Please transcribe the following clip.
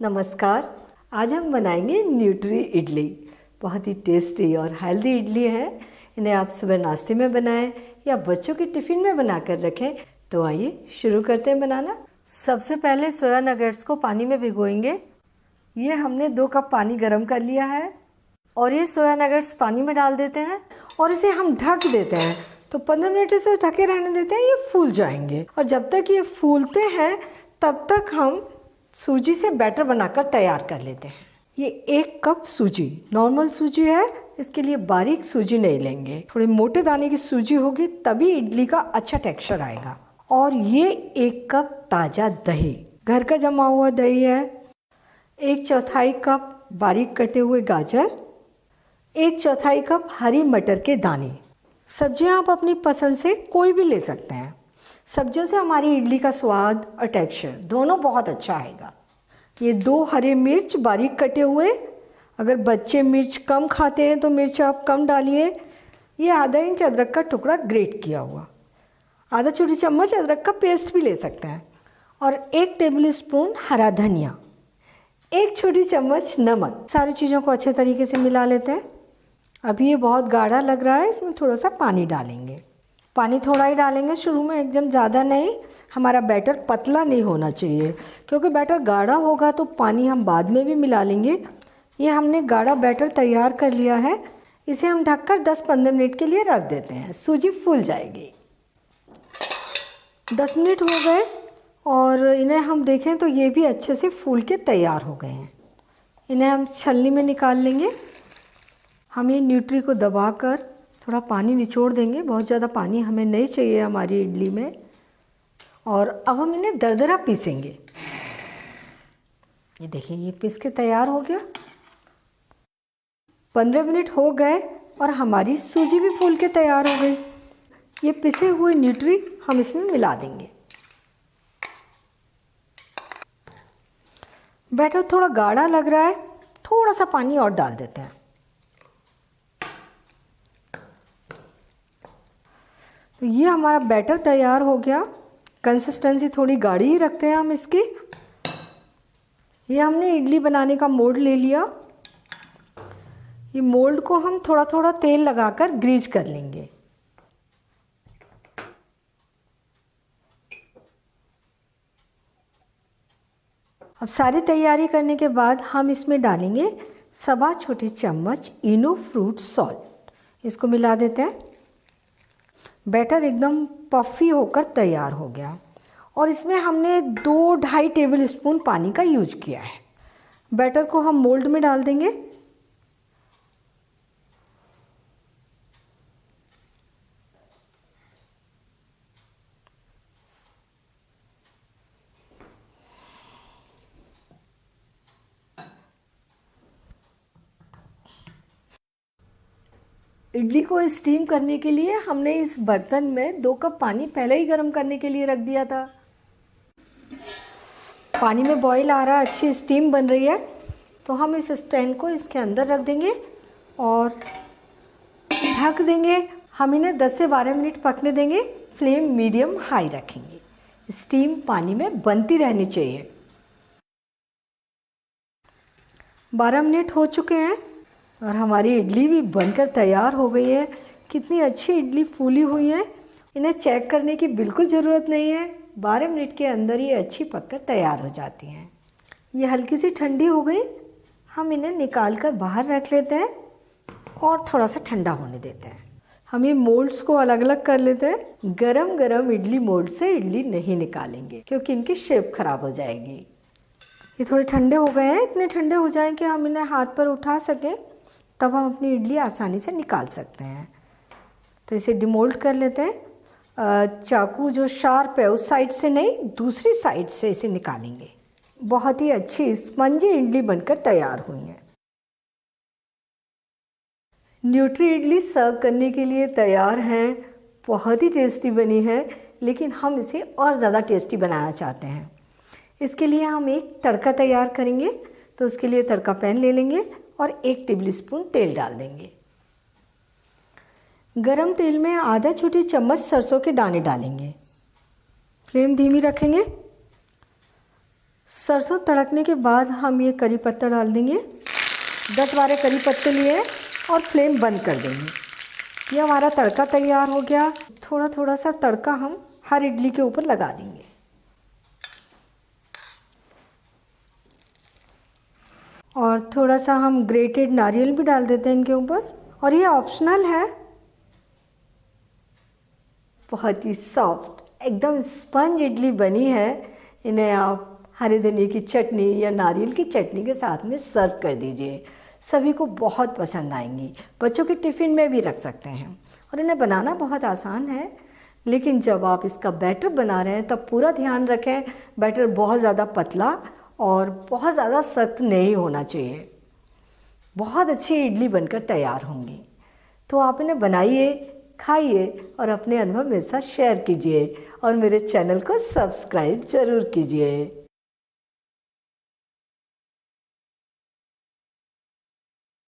नमस्कार। आज हम बनाएंगे न्यूट्री इडली। बहुत ही टेस्टी और हेल्दी इडली है। इन्हें आप सुबह नाश्ते में बनाएं या बच्चों के टिफ़िन में बनाकर रखें। तो आइए शुरू करते हैं बनाना। सबसे पहले सोया नगेट्स को पानी में भिगोएंगे। ये हमने 2 कप पानी गर्म कर लिया है और ये सोया नगेट्स पानी में डाल देते हैं और इसे हम ढक देते हैं। तो 15 मिनट इसे ढके रहने देते हैं, ये फूल जाएंगे। और जब तक ये फूलते हैं तब तक हम सूजी से बैटर बनाकर तैयार कर लेते हैं। ये 1 कप सूजी नॉर्मल सूजी है, इसके लिए बारीक सूजी नहीं लेंगे। थोड़े मोटे दाने की सूजी होगी तभी इडली का अच्छा टेक्सचर आएगा। और ये 1 कप ताज़ा दही, घर का जमा हुआ दही है। 1/4 कप बारीक कटे हुए गाजर, 1/4 कप हरी मटर के दाने। सब्जियां आप अपनी पसंद से कोई भी ले सकते हैं। सब्जियों से हमारी इडली का स्वाद और टेक्सचर दोनों बहुत अच्छा आएगा। ये 2 हरे मिर्च बारीक कटे हुए। अगर बच्चे मिर्च कम खाते हैं तो मिर्च आप कम डालिए। ये आधा इंच अदरक का टुकड़ा ग्रेट किया हुआ, आधा छोटी चम्मच अदरक का पेस्ट भी ले सकते हैं। और 1 टेबल स्पून हरा धनिया, 1 छोटी चम्मच नमक। सारी चीज़ों को अच्छे तरीके से मिला लेते हैं। अभी ये बहुत गाढ़ा लग रहा है, इसमें थोड़ा सा पानी डालेंगे। पानी थोड़ा ही डालेंगे शुरू में, एकदम ज़्यादा नहीं। हमारा बैटर पतला नहीं होना चाहिए, क्योंकि बैटर गाढ़ा होगा तो पानी हम बाद में भी मिला लेंगे। ये हमने गाढ़ा बैटर तैयार कर लिया है। इसे हम ढककर 10-15 मिनट के लिए रख देते हैं, सूजी फूल जाएगी। 10 मिनट हो गए और इन्हें हम देखें तो ये भी अच्छे से फूल के तैयार हो गए हैं। इन्हें हम छलनी में निकाल लेंगे। हम ये न्यूट्री को दबाकर थोड़ा पानी निचोड़ देंगे। बहुत ज़्यादा पानी हमें नहीं चाहिए हमारी इडली में। और अब हम इन्हें दरदरा पीसेंगे। ये देखिए, ये पीस के तैयार हो गया। 15 मिनट हो गए और हमारी सूजी भी फूल के तैयार हो गई। ये पिसे हुए न्यूट्री हम इसमें मिला देंगे। बैटर थोड़ा गाढ़ा लग रहा है, थोड़ा सा पानी और डाल देते हैं। तो ये हमारा बैटर तैयार हो गया। कंसिस्टेंसी थोड़ी गाढ़ी ही रखते हैं हम इसकी। ये हमने इडली बनाने का मोल्ड ले लिया। ये मोल्ड को हम थोड़ा थोड़ा तेल लगाकर ग्रीज कर लेंगे। अब सारी तैयारी करने के बाद हम इसमें डालेंगे 1.25 छोटी चम्मच इनो फ्रूट सॉल्ट। इसको मिला देते हैं। बैटर एकदम पफ़ी होकर तैयार हो गया और इसमें हमने 2-2.5 टेबल स्पून पानी का यूज़ किया है। बैटर को हम मोल्ड में डाल देंगे। इडली को स्टीम करने के लिए हमने इस बर्तन में 2 कप पानी पहले ही गर्म करने के लिए रख दिया था। पानी में बॉईल आ रहा है, अच्छी स्टीम बन रही है। तो हम इस स्टैंड को इसके अंदर रख देंगे और ढक देंगे। हम इन्हें 10 से 12 मिनट पकने देंगे। फ्लेम मीडियम हाई रखेंगे। स्टीम पानी में बनती रहनी चाहिए। 12 मिनट हो चुके हैं और हमारी इडली भी बनकर तैयार हो गई है। कितनी अच्छी इडली फूली हुई है। इन्हें चेक करने की बिल्कुल ज़रूरत नहीं है। 12 मिनट के अंदर ये अच्छी पककर तैयार हो जाती हैं। ये हल्की सी ठंडी हो गई। हम इन्हें निकाल कर बाहर रख लेते हैं और थोड़ा सा ठंडा होने देते हैं। हम ये मोल्ड्स को अलग अलग कर लेते हैं। गरम गरम इडली मोल्ड से इडली नहीं निकालेंगे, क्योंकि इनकी शेप खराब हो जाएगी। ये थोड़े ठंडे हो गए हैं। इतने ठंडे हो जाएं कि हम इन्हें हाथ पर उठा सकें, तब हम अपनी इडली आसानी से निकाल सकते हैं। तो इसे डिमोल्ड कर लेते हैं। चाकू जो शार्प है उस साइड से नहीं, दूसरी साइड से इसे निकालेंगे। बहुत ही अच्छी स्पंजी इडली बनकर तैयार हुई है। न्यूट्री इडली सर्व करने के लिए तैयार है। बहुत ही टेस्टी बनी है, लेकिन हम इसे और ज़्यादा टेस्टी बनाना चाहते हैं। इसके लिए हम एक तड़का तैयार करेंगे। तो उसके लिए तड़का पैन ले लेंगे और 1 टेबल स्पून तेल डाल देंगे। गरम तेल में आधा छोटी चम्मच सरसों के दाने डालेंगे। फ्लेम धीमी रखेंगे। सरसों तड़कने के बाद हम ये करी पत्ता डाल देंगे। 10-12 करी पत्ते लिए और फ्लेम बंद कर देंगे। ये हमारा तड़का तैयार हो गया। थोड़ा थोड़ा सा तड़का हम हर इडली के ऊपर लगा देंगे। और थोड़ा सा हम ग्रेटेड नारियल भी डाल देते हैं इनके ऊपर, और ये ऑप्शनल है। बहुत ही सॉफ्ट एकदम स्पंज इडली बनी है। इन्हें आप हरे धनिए की चटनी या नारियल की चटनी के साथ में सर्व कर दीजिए। सभी को बहुत पसंद आएंगी। बच्चों के टिफ़िन में भी रख सकते हैं और इन्हें बनाना बहुत आसान है। लेकिन जब आप इसका बैटर बना रहे हैं तब पूरा ध्यान रखें, बैटर बहुत ज़्यादा पतला और बहुत ज़्यादा सख्त नहीं होना चाहिए। बहुत अच्छी इडली बनकर तैयार होंगी। तो आप इन्हें बनाइए, खाइए और अपने अनुभव मेरे साथ शेयर कीजिए और मेरे चैनल को सब्सक्राइब ज़रूर कीजिए।